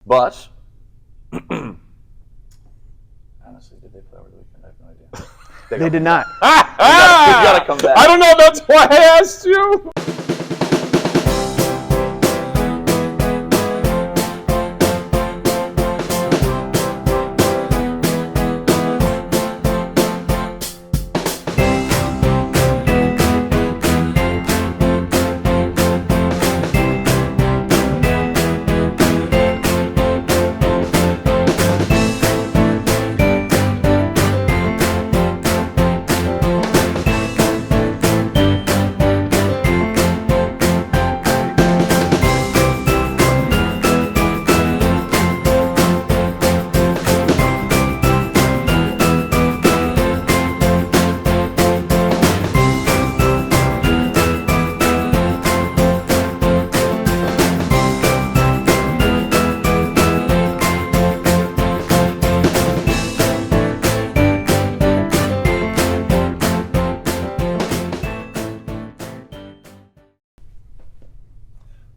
But honestly, did they play over the weekend? I have no idea. They did not. You gotta come back. I don't know. That's why I asked you.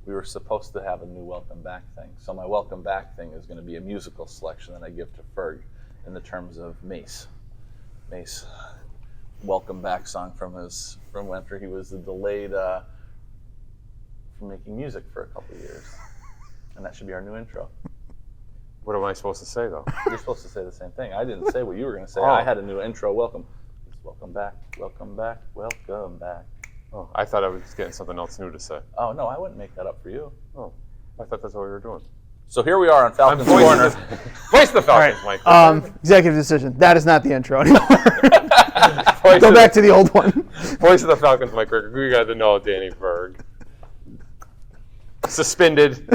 We were supposed to have a new welcome back thing. So my welcome back thing is going to be a musical selection that I give to Ferg in the terms of Mace. Mace, welcome back song from after he was delayed from making music for a couple of years. And that should be our new intro. What am I supposed to say, though? You're supposed to say the same thing. I didn't say what you were going to say. Oh. I had a new intro. Welcome. Welcome back, welcome back, welcome back. Oh, I thought I was getting something else new to say. Oh, no, I wouldn't make that up for you. Oh, I thought that's what we were doing. So here we are on Falcons Corner. Voice the Falcons, Mike. Executive decision. That is not the intro anymore. Go back to the old one. Voice of the Falcons, Mike. We got to know Danny Berg. Suspended.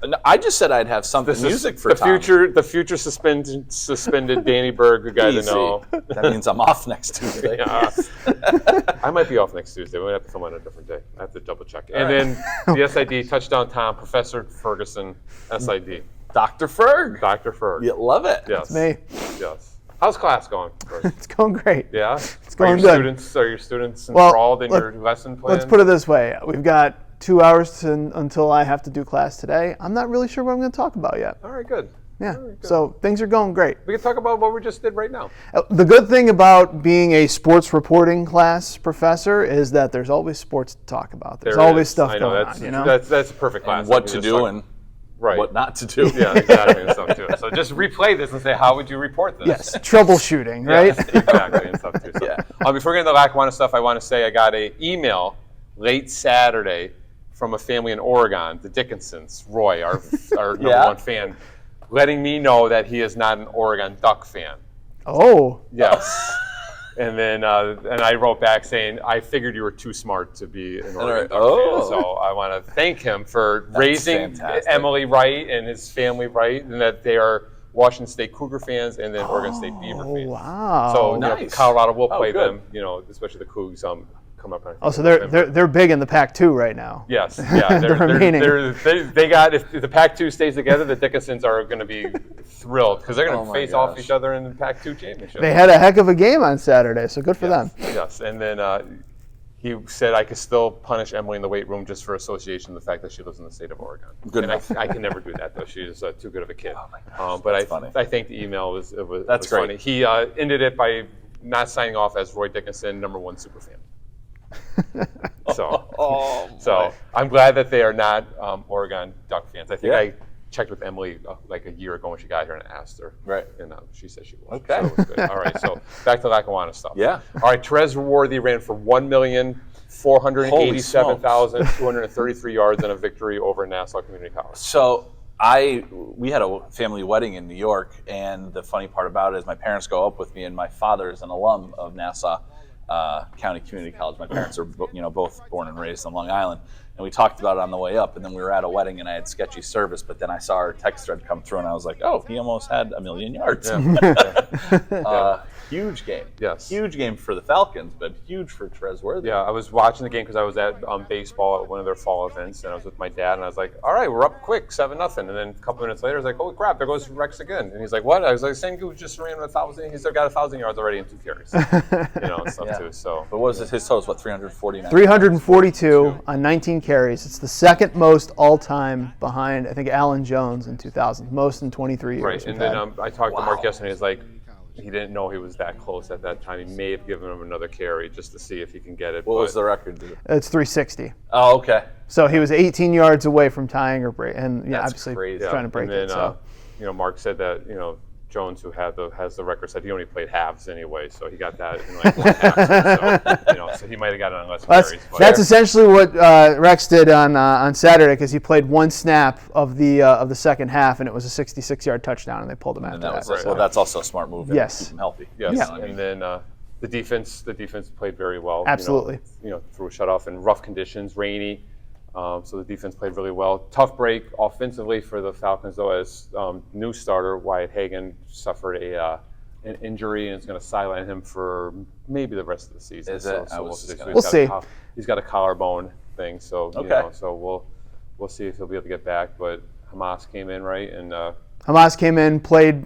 No, I just said I'd have something music for Tom. The future suspended Danny Berg, the guy to know. That means I'm off next Tuesday. Yeah. I might be off next Tuesday. We might have to film on a different day. I have to double check. And then the SID, Touchdown Tom, Professor Ferguson, SID. Dr. Ferg. Dr. Ferg. You love it. Yes. Me. Yes. How's class going, Ferg? It's going great. Yeah? It's going good. Are your students enthralled in your lesson plan? Let's put it this way. We've got 2 hours until I have to do class today. I'm not really sure what I'm going to talk about yet. All right, good. Yeah, All right, good. So things are going great. We can talk about what we just did right now. The good thing about being a sports reporting class professor is that there's always sports to talk about. There's always stuff going on, you know? That's a perfect class. And what to do and what not to do. Yeah, exactly, and stuff too. So just replay this and say, how would you report this? Yes, troubleshooting, right? Yes, exactly, and stuff too. So, before we get into the Lackawanna stuff, I want to say I got an email late Saturday from a family in Oregon, the Dickinsons, Roy, our number one fan, letting me know that he is not an Oregon Duck fan. Oh. Yes. And then and I wrote back saying, I figured you were too smart to be an Oregon Duck fan. So I want to thank him for raising Emily right and his family right, and that they are Washington State Cougar fans and then Oregon State Beaver fans. Wow. So nice. Colorado will play them, especially the Cougs. Come up. So they're big in the Pac-2 right now. Yes, yeah. They got if the Pac-2 stays together, the Dickinsons are going to be thrilled because they're going to face off each other in the Pac-2 championship. They had a heck of a game on Saturday, so good for them. Yes, and then he said I could still punish Emily in the weight room just for association with the fact that she lives in the state of Oregon. Good and enough. I can never do that though. She's too good of a kid. Oh my gosh, but funny. I think the email was That's great. funny. He ended it by not signing off as Roy Dickinson, #1 superfan. So I'm glad that they are not Oregon Duck fans. I think I checked with Emily like a year ago when she got here and asked her. Right. And she said she was. Okay. So it was good. All right. So back to Lackawanna stuff. Yeah. All right. Terrez Worthy ran for 1,487,233 yards in a victory over Nassau Community College. So we had a family wedding in New York, and the funny part about it is my parents go up with me, and my father is an alum of Nassau County Community College. My parents are both born and raised on Long Island, and we talked about it on the way up. And then we were at a wedding, and I had sketchy service, but then I saw our text thread come through, and I was like, "Oh, he almost had 1,000,000 yards." Yeah. Huge game. Yes. Huge game for the Falcons, but huge for Terrez Worthy. Yeah, I was watching the game because I was at baseball at one of their fall events, and I was with my dad, and I was like, all right, we're up quick, 7-0. And then a couple minutes later, I was like, holy crap, there goes Rex again. And he's like, what? I was like, Sengu just ran 1,000. He's got 1,000 yards already in 2 carries. And stuff too. So. But what was his totals? What, 349? 342 on 19 carries. It's the second most all-time behind, I think, Alan Jones in 2000. Most in 23 years. Right, and then I talked to Mark yesterday. He's like, he didn't know he was that close at that time. He may have given him another carry just to see if he can get it. What was the record? It's 360. Oh, okay. So he was 18 yards away from tying or break, and That's obviously crazy. trying to break and then, it. So. Mark said that Jones, who has the record, said he only played halves anyway, so he got that in like one half. So he might have got it on less carries. That's essentially what Rex did on Saturday, because he played one snap of the second half, and it was a 66-yard touchdown, and they pulled him after that. Right. Well, that's also a smart move. Yes. To keep him healthy. Yes. Yeah. And then the defense played very well. Absolutely. Through a shutoff in rough conditions, rainy. So the defense played really well. Tough break offensively for the Falcons, though, as new starter Wyatt Hagan suffered an injury, and it's going to sideline him for maybe the rest of the season. Is it? So we'll see. We'll see. He's got a collarbone thing, so so we'll see if he'll be able to get back. But Hamas came in right, and Hamas came in, played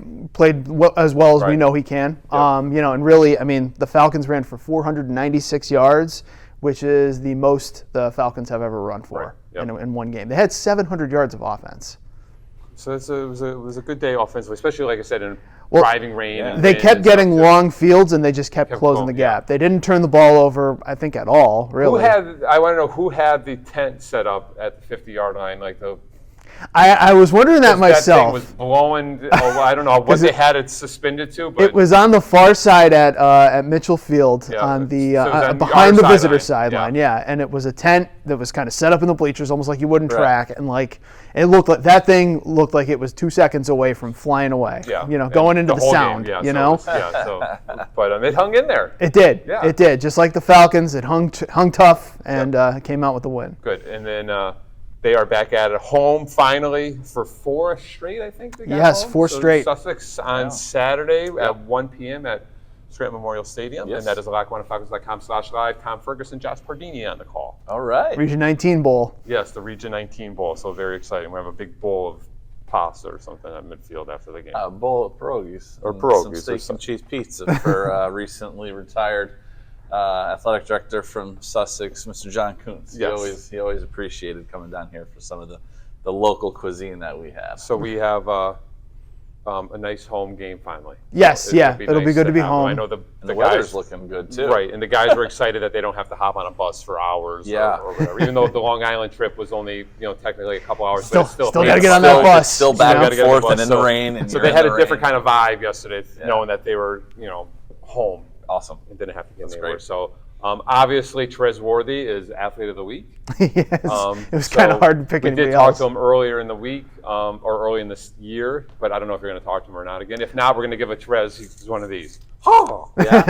as well as we know he can. Yep. And really, I mean, the Falcons ran for 496 yards, which is the most the Falcons have ever run for in one game. They had 700 yards of offense. So it was a good day offensively, especially, like I said, in driving rain. Yeah. And they wind kept and getting stuff, long fields, and they just kept closing the gap. They didn't turn the ball over, I think, at all, really. I want to know who had the tent set up at the 50-yard line, like the. I was wondering that myself. That thing was blowing. I don't know what they had it suspended to, but it was on the far side at Mitchell Field on the behind the visitor sideline. Yeah, and it was a tent that was kind of set up in the bleachers, almost like you wouldn't track, and like it looked like that thing looked like it was 2 seconds away from flying away. Yeah, going into the sound. Game, But it hung in there. It did. Yeah. It did. Just like the Falcons, it hung tough and came out with the win. Good, and then. They are back at it home finally for 4 straight, I think. They got yes, home. 4 straight. Sussex on Saturday at 1 p.m. at Scranton Memorial Stadium. Yes. And that is LackawannaFalcons.com/live. Tom Ferguson, Josh Pardini on the call. All right. Region 19 Bowl. Yes, the Region 19 Bowl. So very exciting. We have a big bowl of pasta or something at midfield after the game. A bowl of pierogies. Or pierogies. Some steak and cheese pizza for recently retired athletic director from Sussex, Mr. John Kuntz. Yes. He always appreciated coming down here for some of the local cuisine that we have. So we have a nice home game finally. Yes, it'll be good to be home. I know the weather's guys, looking good too. Right, and the guys were excited that they don't have to hop on a bus for hours or whatever. Even though the Long Island trip was only technically a couple hours, but it's still got to get on that bus. Still back and forth and in the rain. And so they had a different kind of vibe yesterday, knowing that they were home. Awesome. And didn't have to get anywhere. Great. So obviously Terrez Worthy is Athlete of the Week. Yes. It was kind of hard to pick anybody else. We did talk to him earlier in the week or early in this year, but I don't know if you're going to talk to him or not again. If not, we're going to give it Terrez. He's one of these. Oh, yeah.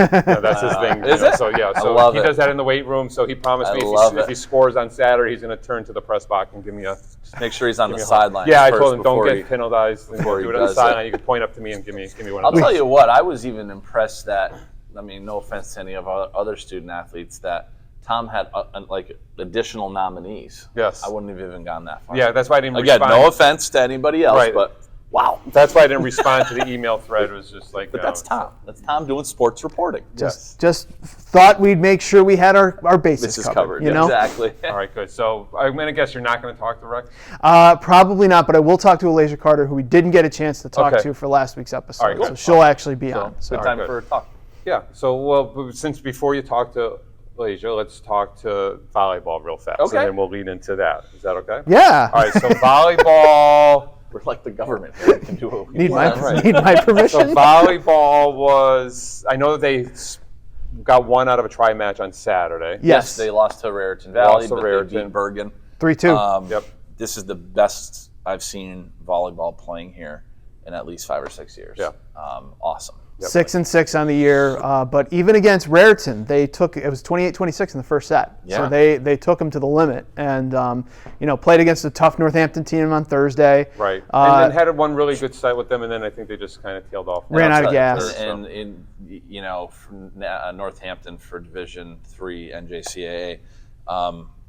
That's his thing. Is it? So he does that in the weight room. So he promised me if he scores on Saturday, he's going to turn to the press box and give me a. Make sure he's on the sideline. Yeah, I told him don't get penalized. Do before he it on the sideline. You can point up to me and give me one. I'll tell you what. I was even impressed that. I mean, no offense to any of our other student athletes, that Tom had like additional nominees. Yes. I wouldn't have even gone that far. Yeah, that's why I didn't Again, respond. no offense to anybody else, but wow. That's why I didn't respond to the email thread. It was just like. But that's Tom. That's Tom doing sports reporting. Just thought we'd make sure we had our bases covered. Exactly. All right, good. So I'm going to guess you're not going to talk to Rex? Probably not, but I will talk to Alasiah Carter, who we didn't get a chance to talk to for last week's episode. All right, so she'll actually be on. So good time for a talk. Yeah. So, since before you talk to Alasiah, let's talk to volleyball real fast. Okay. And then we'll lead into that. Is that okay? Yeah. All right. So volleyball. We're like the government. We can do what we need my So permission. volleyball was. I know that they got one out of a try match on Saturday. Yes. They lost to Raritan Valley, but they beat Bergen. 3-2. Yep. This is the best I've seen volleyball playing here in at least 5 or 6 years. Yeah. Awesome. 6-6 on the year, but even against Raritan, it was 28-26 in the first set. Yeah. So they took them to the limit, and played against a tough Northampton team on Thursday. Right, and then had one really good set with them, and then I think they just kind of tailed off. Ran out of gas. And from Northampton for Division III NJCAA,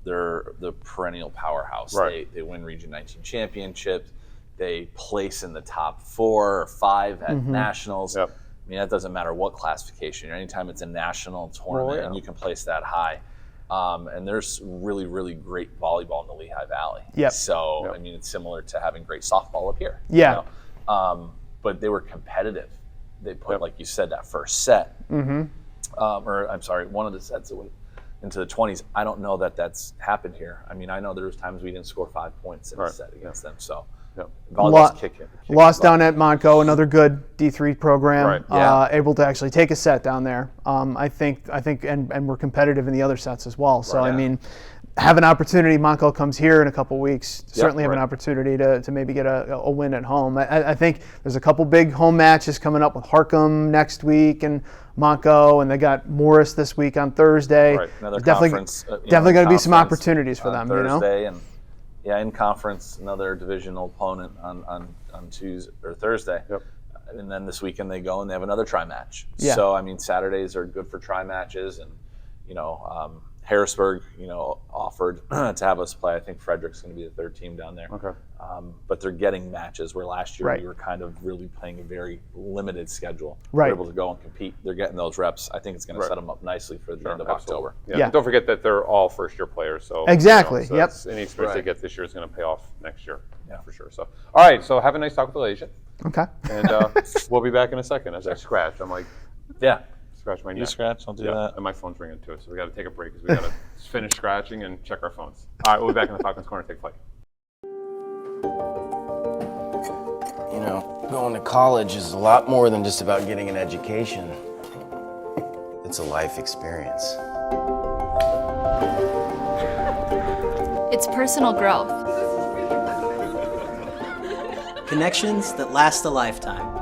they're the perennial powerhouse. Right. They win Region 19 championships. They place in the top 4 or 5 at nationals. Yep. I mean, that doesn't matter what classification. Anytime it's a national tournament and you can place that high. And there's really, really great volleyball in the Lehigh Valley. Yep. So, I mean, it's similar to having great softball up here. Yeah. But they were competitive. They put, like you said, that first set. One of the sets that went into the 20s. I don't know that that's happened here. I mean, I know there was times we didn't score 5 points in a set against them. So. Lost down at Montco, another good D3 program. Able to actually take a set down there. I think, and we're competitive in the other sets as well. So I mean, have an opportunity. Montco comes here in a couple weeks. Certainly have an opportunity to maybe get a win at home. I think there's a couple big home matches coming up with Harcum next week and Montco, and they got Morris this week on Thursday. Right. Another definitely going to be some opportunities for them. Thursday and. Yeah, in conference, another divisional opponent on Tuesday or Thursday. Yep. And then this weekend they go and they have another tri-match. Yeah. So, I mean, Saturdays are good for tri-matches. And, Harrisburg, offered to have us play. I think Frederick's going to be the third team down there. Okay. But they're getting matches where last year we were kind of really playing a very limited schedule. Right. They're able to go and compete. They're getting those reps. I think it's going to set them up nicely for the end of October. Yeah. Don't forget that they're all first-year players. So exactly. So yep. Any experience they get this year is going to pay off next year. Yeah, for sure. So, all right. So have a nice talk with Alasiah. Okay. And we'll be back in a second. As I scratch, I'm like, scratch my neck. You scratch, I'll do that. And my phone's ringing too, so we got to take a break because we got to finish scratching and check our phones. All right, we'll be back in the Falcons Corner. Take flight. Going to college is a lot more than just about getting an education. It's a life experience. It's personal growth. Connections that last a lifetime.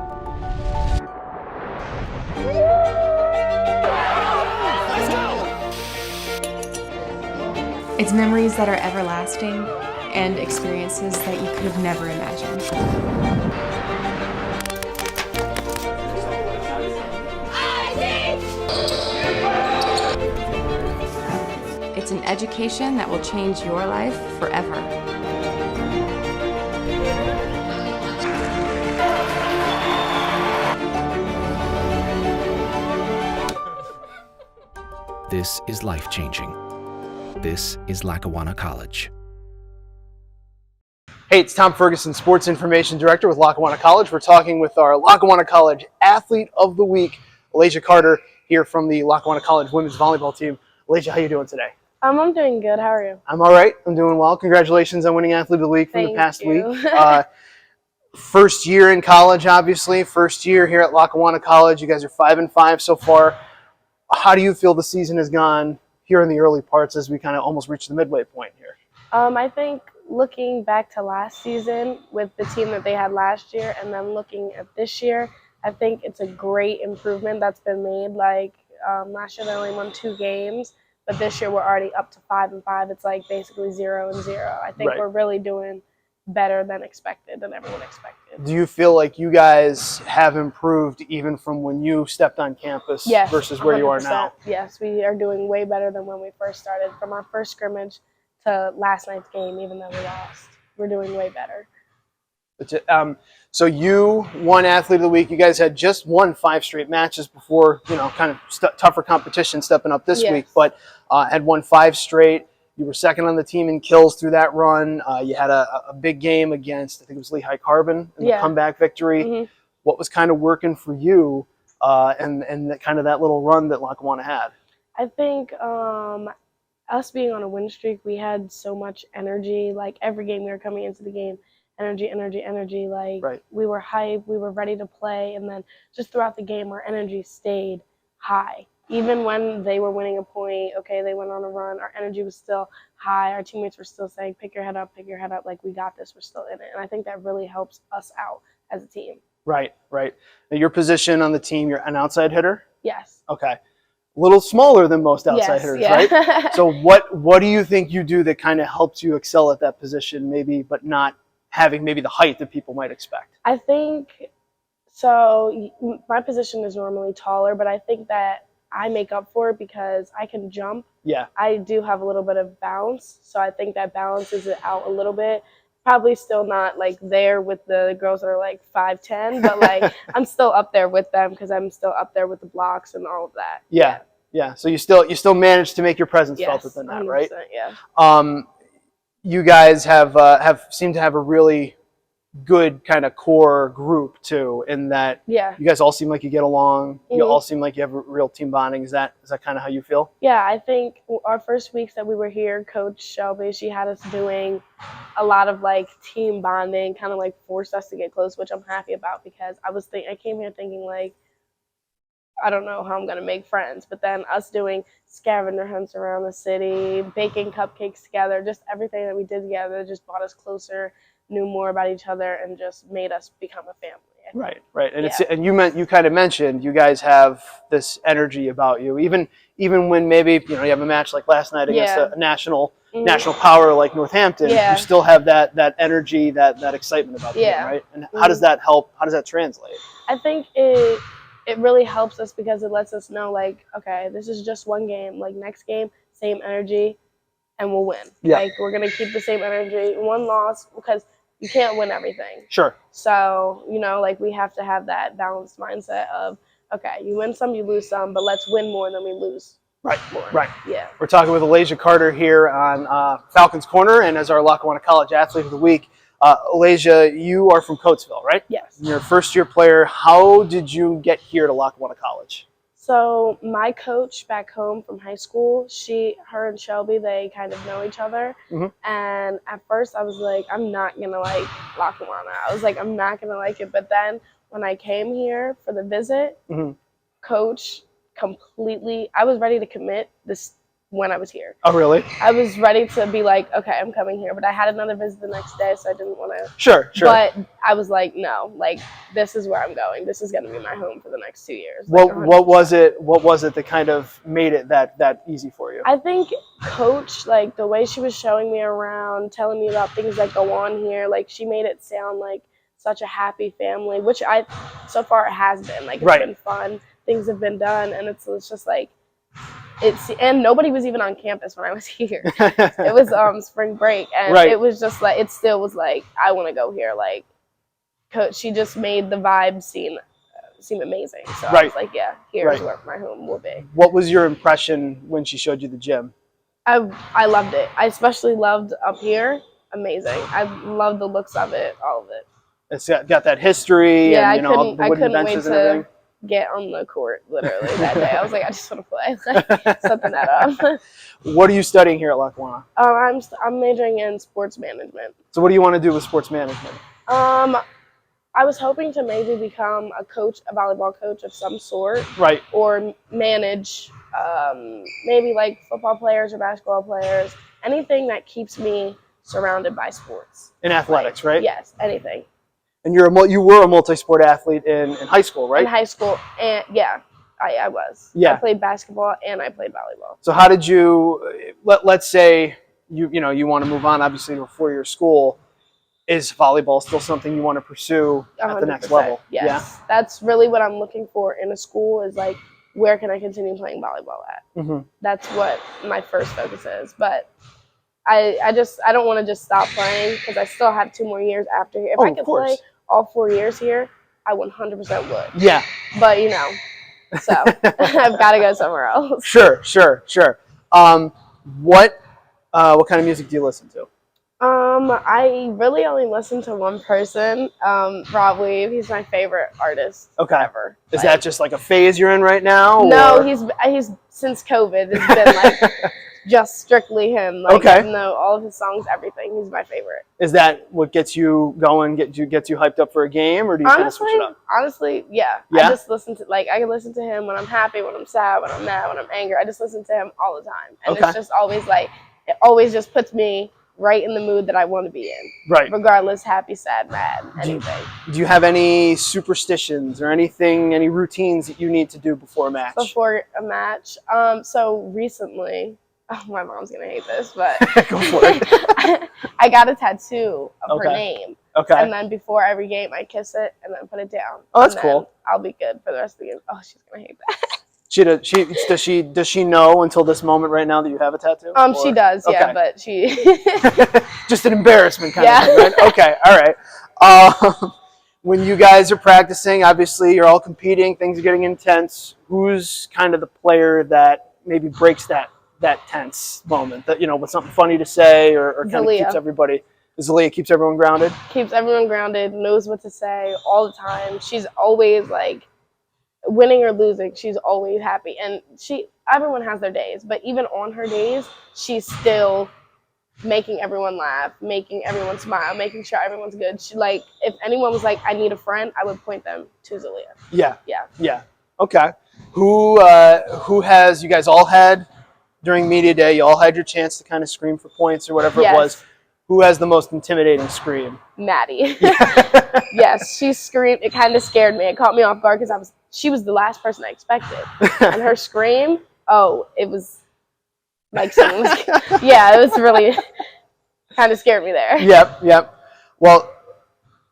It's memories that are everlasting and experiences that you could have never imagined. It's an education that will change your life forever. This is life-changing. This is Lackawanna College. Hey, it's Tom Ferguson, Sports Information Director with Lackawanna College. We're talking with our Lackawanna College Athlete of the Week, Alasiah Carter, here from the Lackawanna College women's volleyball team. Alasiah, how are you doing today? I'm doing good. How are you? I'm all right. I'm doing well. Congratulations on winning Athlete of the Week from the past week. First year in college, obviously. First year here at Lackawanna College. You guys are 5-5 so far. How do you feel the season has gone here in the early parts as we kind of almost reach the midway point here? I think looking back to last season with the team that they had last year and then looking at this year, I think it's a great improvement that's been made. Like last year they only won 2 games, but this year we're already up to 5-5. It's like basically 0-0. I think we're really doing better than expected, than everyone expected. Do you feel like you guys have improved even from when you stepped on campus versus where 100%. You are now? Yes, we are doing way better than when we first started. From our first scrimmage to last night's game, even though we lost, we're doing way better. So you won Athlete of the Week. You guys had just won 5 straight matches before, kind of tougher competition stepping up this week, but had won 5 straight. You were second on the team in kills through that run. You had a big game against, I think it was Lehigh Carbon in the comeback victory. Mm-hmm. What was kind of working for you and kind of that little run that Lackawanna had? I think us being on a win streak, we had so much energy. Like every game we were coming into the game, energy. Like we were hyped, we were ready to play. And then just throughout the game, our energy stayed high. Even when they were winning a point, they went on a run, our energy was still high. Our teammates were still saying, pick your head up, like we got this, we're still in it. And I think that really helps us out as a team. Right, right. Now, your position on the team, you're an outside hitter? Yes. Okay. A little smaller than most outside hitters, yeah. right? So what do you think you do that kind of helps you excel at that position, maybe, but not having maybe the height that people might expect? I think, so my position is normally taller, but I think that I make up for it because I can jump. Yeah. I do have a little bit of bounce, so I think that balances it out a little bit. Probably still not like there with the girls that are like 5'10", but like I'm still up there with them because I'm still up there with the blocks and all of that. Yeah. So you still manage to make your presence felt within that, right? Yeah. You guys have seemed to have a really good kind of core group too, in that Yeah. you guys all seem like you get along. You all seem like you have a real team bonding. Is that kind of how you feel? Yeah, I think our first weeks that we were here, Coach Shelby, she had us doing a lot of like team bonding, kind of like forced us to get close, which I'm happy about because I came here thinking like, I don't know how I'm gonna make friends, but then us doing scavenger hunts around the city, baking cupcakes together, just everything that we did together just brought us closer, knew more about each other, and just made us become a family. Right. And you kind of mentioned you guys have this energy about you, even when maybe you have a match like last night against a national power like Northampton. You still have that energy, that excitement about the game, right? And how does that help? How does that translate? I think it really helps us because it lets us know, like, okay, this is just one game. Like, next game, same energy, and we'll win. Yeah. Like, we're going to keep the same energy. One loss, because you can't win everything. Sure. So, like, we have to have that balanced mindset of, okay, you win some, you lose some, but let's win more than we lose more. Right. Yeah. We're talking with Alasiah Carter here on Falcons Corner, and as our Lackawanna College Athlete of the Week. Alasiah, you are from Coatesville, right? Yes. You're a first-year player. How did you get here to Lackawanna College? So my coach back home from high school, her and Shelby, they kind of know each other. Mm-hmm. And at first I was like, I'm not going to like Lackawanna. I was like, I'm not going to like it. But then when I came here for the visit, Coach I was ready to commit this when I was here. Oh, really? I was ready to be like, okay, I'm coming here. But I had another visit the next day, so I didn't want to. Sure. But I was like, no, like, this is where I'm going. This is going to be my home for the next 2 years. What was it that kind of made it that easy for you? I think Coach, like, the way she was showing me around, telling me about things that go on here, like, she made it sound like such a happy family, which so far it has been. Like, it's been fun. Things have been done, and it's just like, and nobody was even on campus when I was here. It was spring break, and it was just like, it still was like, I want to go here. Like, Coach, she just made the vibe seem amazing. So I was like, yeah, here's where my home will be. What was your impression when she showed you the gym? I loved it. I especially loved up here. Amazing. I love the looks of it, all of it. It's got that history, yeah, and all the wooden benches and everything. Get on the court literally that day. I was like, I just want to play. Like, something that up. What are you studying here at Lackawanna? I'm majoring in sports management. So what do you want to do with sports management? I was hoping to maybe become a volleyball coach of some sort. Right. Or manage maybe like football players or basketball players. Anything that keeps me surrounded by sports. In athletics, right? Yes, anything. And you were a multi-sport athlete in high school, right? In high school, and I was. Yeah. I played basketball and I played volleyball. So how did you? Let's say you want to move on, obviously, to a 4-year school. Is volleyball still something you want to pursue at the next level? Yes. Yeah. That's really what I'm looking for in a school. Is like, where can I continue playing volleyball at? Mm-hmm. That's what my first focus is. But I don't want to just stop playing because I still have 2 more years after here. If I could play all 4 years here, I 100% would. Yeah. But so I've got to go somewhere else. Sure. What kind of music do you listen to? I really only listen to one person, Rob Weave. He's my favorite artist ever. Is that just like a phase you're in right now? No, or? he's since COVID. It's been like just strictly him. Like, no, all of his songs, everything. He's my favorite. Is that what gets you going? Gets you hyped up for a game, or do you kind of switch it up? Honestly, yeah. I just listen to I can listen to him when I'm happy, when I'm sad, when I'm mad, when I'm angry. I just listen to him all the time, and it's just always like it always just puts me right in the mood that I want to be in. Right. Regardless, happy, sad, mad, anything. Do you have any superstitions or anything, any routines that you need to do before a match? Before a match? So recently, my mom's going to hate this, but Go for it. I got a tattoo of her Okay. name. Okay. And then before every game, I kiss it and then put it down. Oh, that's And then cool. I'll be good for the rest of the game. Oh, she's going to hate that. Does she know until this moment right now that you have a tattoo? She does, yeah, Okay. but she... Just an embarrassment kind Yeah. of thing, right? Okay, all right. When you guys are practicing, obviously you're all competing, things are getting intense. Who's kind of the player that maybe breaks that tense moment? That, with something funny to say or kind of keeps everybody... Zaleah keeps everyone grounded? Keeps everyone grounded, knows what to say all the time. She's always like... winning or losing, she's always happy, and everyone has their days, but even on her days, she's still making everyone laugh, making everyone smile, making sure everyone's good. She, like, if anyone was like, I need a friend, I would point them to Zaleah. Yeah. Okay. Who has, you guys all had during media day, you all had your chance to kind of scream for points or whatever it was. Who has the most intimidating scream? Maddie. Yes, she screamed. It kind of scared me. It caught me off guard because she was the last person I expected. And her scream, it was like someone was, it was really kind of scared me there. Yep. Well,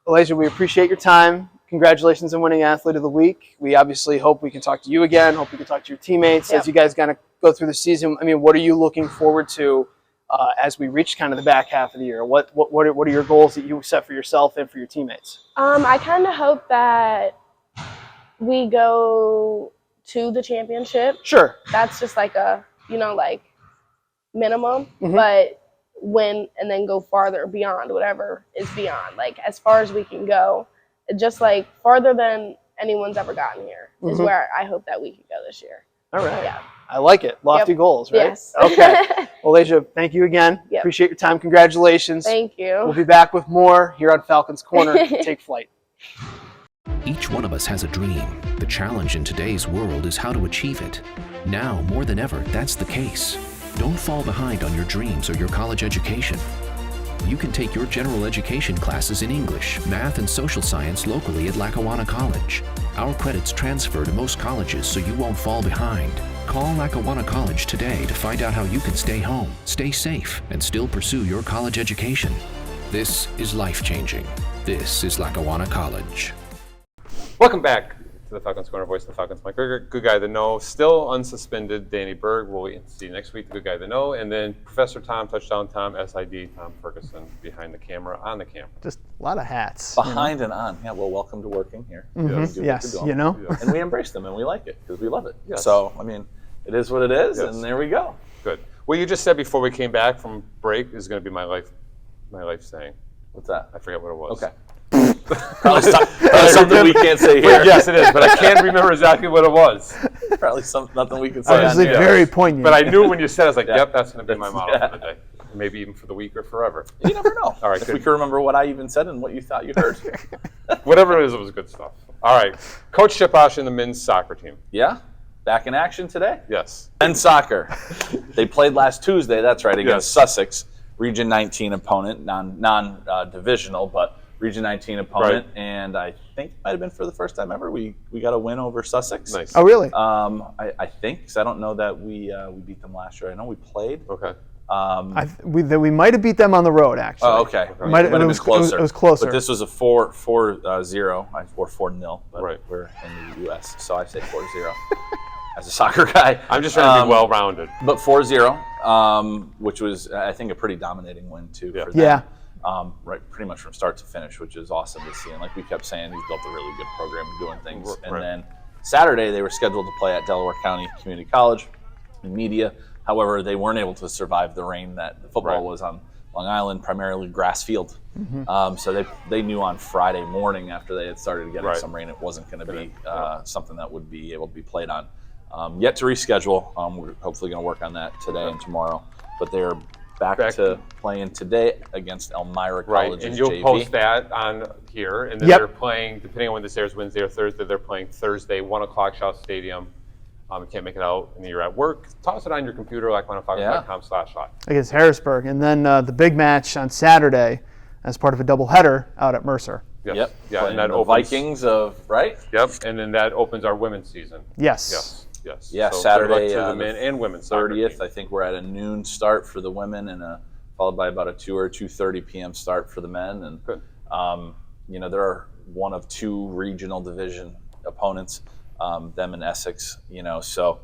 Alasiah, we appreciate your time. Congratulations on winning Athlete of the Week. We obviously hope we can talk to you again. Hope we can talk to your teammates as you guys kind of go through the season. I mean, what are you looking forward to as we reach kind of the back half of the year? What are your goals that you set for yourself and for your teammates? I kind of hope that we go to the championship. Sure. That's just like a, minimum. Mm-hmm. But win and then go farther beyond whatever is beyond. Like, as far as we can go, just like farther than anyone's ever gotten here is where I hope that we can go this year. All right. Yeah. I like it. Lofty goals, right? Yes. Okay. Well, Alasiah, thank you again. Yep. Appreciate your time. Congratulations. Thank you. We'll be back with more here on Falcons Corner. Take flight. Each one of us has a dream. The challenge in today's world is how to achieve it. Now, more than ever, that's the case. Don't fall behind on your dreams or your college education. You can take your general education classes in English, math, and social science locally at Lackawanna College. Our credits transfer to most colleges so you won't fall behind. Call Lackawanna College today to find out how you can stay home, stay safe, and still pursue your college education. This is life-changing. This is Lackawanna College. Welcome back to the Falcons Corner, voice of the Falcons. Mike Gerger, good guy to know. Still unsuspended Danny Berg. We'll wait and see next week, the good guy to know. And then Professor Tom, Touchdown Tom, SID, Tom Ferguson, behind the camera, on the camera. Just a lot of hats. Behind and on. Yeah, well, welcome to working here. Yes, And we embrace them and we like it because we love it. Yes. So, I mean, it is what it is, and there we go. Good. Well, you just said before we came back from break is going to be my life saying. What's that? I forget what it was. Okay. Probably something we can't say here. Yes, it is, but I can't remember exactly what it was. Probably nothing we can say. Obviously, very poignant. But I knew when you said it, I was like, yep, that's going to be my motto for the day. Maybe even for the week or forever. You never know. All right, if good. we can remember what I even said and what you thought you heard. Whatever it was good stuff. All right. Coach Shiposh and the men's soccer team. Yeah. Back in action today. Yes. Men's soccer. They played last Tuesday, that's right, against Sussex, Region 19 opponent, non-divisional, but Region 19 opponent, and I think it might have been for the first time ever we got a win over Sussex. Nice. Oh, really? I think, because I don't know that we beat them last year. I know we played. Okay. We might have beat them on the road, actually. Oh, okay. Might have been closer. It was closer. But this was a 4-0, 4-0, but we're in the U.S., so I say 4-0 as a soccer guy. I'm just trying to be well-rounded. But 4-0, which was, I think, a pretty dominating win, too, for them. Yeah. Right, pretty much from start to finish, which is awesome to see. And like we kept saying, he's built a really good program of doing things. And then Saturday, they were scheduled to play at Delaware County Community College in media. However, they weren't able to survive the rain that the football was on Long Island, primarily grass field. So they knew on Friday morning after they had started getting some rain, it wasn't going to be something that would be able to be played on. Yet to reschedule. We're hopefully going to work on that today and tomorrow. But they're back to playing today against Elmira College's and you'll JV. post that on here. And then they're playing, depending on when this airs, Wednesday or Thursday, they're playing Thursday, 1 o'clock, Shaw Stadium. You can't make it out and you're at work, toss it on your computer, LackawannaFalcons.com/live. Against Harrisburg. And then the big match on Saturday as part of a doubleheader out at Mercer. Yes. Yep. Yeah, and that the opens, Vikings right? Yep, and then that opens our women's season. Yes. Yes. Yeah, so Saturday, good luck to the men and women's soccer 30th. team. I think we're at a noon start for the women and followed by about a 2 or 2:30 p.m. start for the men. And Good. there are one of 2 regional division opponents, them and Essex. So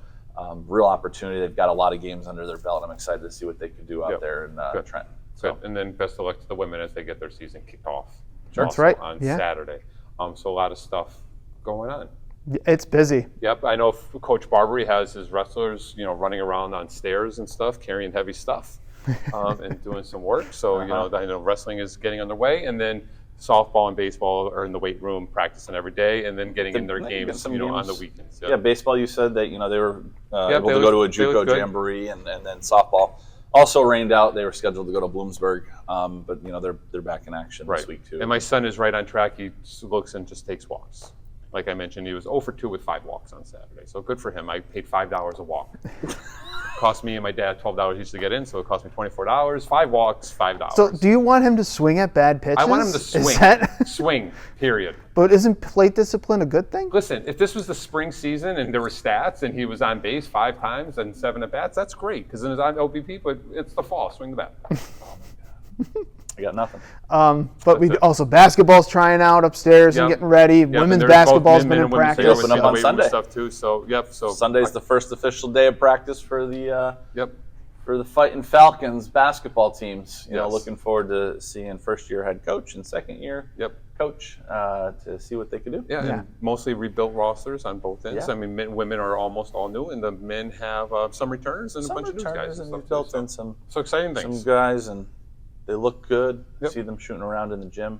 real opportunity. They've got a lot of games under their belt. I'm excited to see what they can do out there in Trenton. So. Good. And then best of luck to the women as they get their season kicked off. That's right. On Saturday. So a lot of stuff going on. It's busy. Yep, I know Coach Barbary has his wrestlers, running around on stairs and stuff, carrying heavy stuff, and doing some work. So I know wrestling is getting underway, and then softball and baseball are in the weight room practicing every day, and then getting in their games, on the weekends. Yep. Yeah, baseball. You said that they were able to go to a JUCO jamboree, and then softball also rained out. They were scheduled to go to Bloomsburg, but they're back in action this week too. And my son is right on track. He looks and just takes walks. Like I mentioned, he was 0 for 2 with 5 walks on Saturday. So good for him. I paid $5 a walk. Cost me and my dad $12 each to get in, so it cost me $24. 5 walks, $5. So do you want him to swing at bad pitches? I want him to swing. Swing, period. But isn't plate discipline a good thing? Listen, if this was the spring season and there were stats and he was on base 5 times and 7 at bats, that's great because then it's on OBP, but it's the fall. Swing the bat. I got nothing. But we also basketball's trying out upstairs and getting ready. Women's basketball's been in practice. Open up on Sunday. Stuff too. So So Sunday's the first official day of practice for the for the Fighting Falcons basketball teams. Looking forward to seeing first-year head coach and second-year coach to see what they can do. Yeah, and mostly rebuilt rosters on both ends. Yeah. I mean, men, women are almost all new, and the men have some returners and a bunch of new guys. And we've built in some exciting things. Some guys and. They look good. See them shooting around in the gym.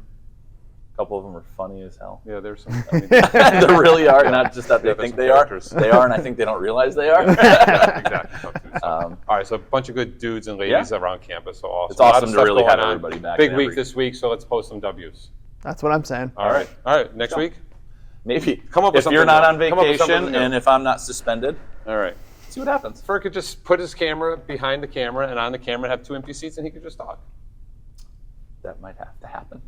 A couple of them are funny as hell. Yeah, there's some. They really are, not just that they think they are. They are, and I think they don't realize they are. Exactly. All right, so a bunch of good dudes and ladies around campus. So awesome. It's awesome to really have everybody back. Big week this week, so let's post some W's. That's what I'm saying. All right. Next week. Maybe. Come up with if something. You're not on vacation, and if I'm not suspended. All right. See what happens. Fur could just put his camera behind the camera, and on the camera have 2 empty seats, and he could just talk. That might have to happen.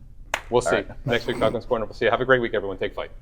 We'll see. Next week, Falcons Corner. We'll see you. Have a great week, everyone. Take flight.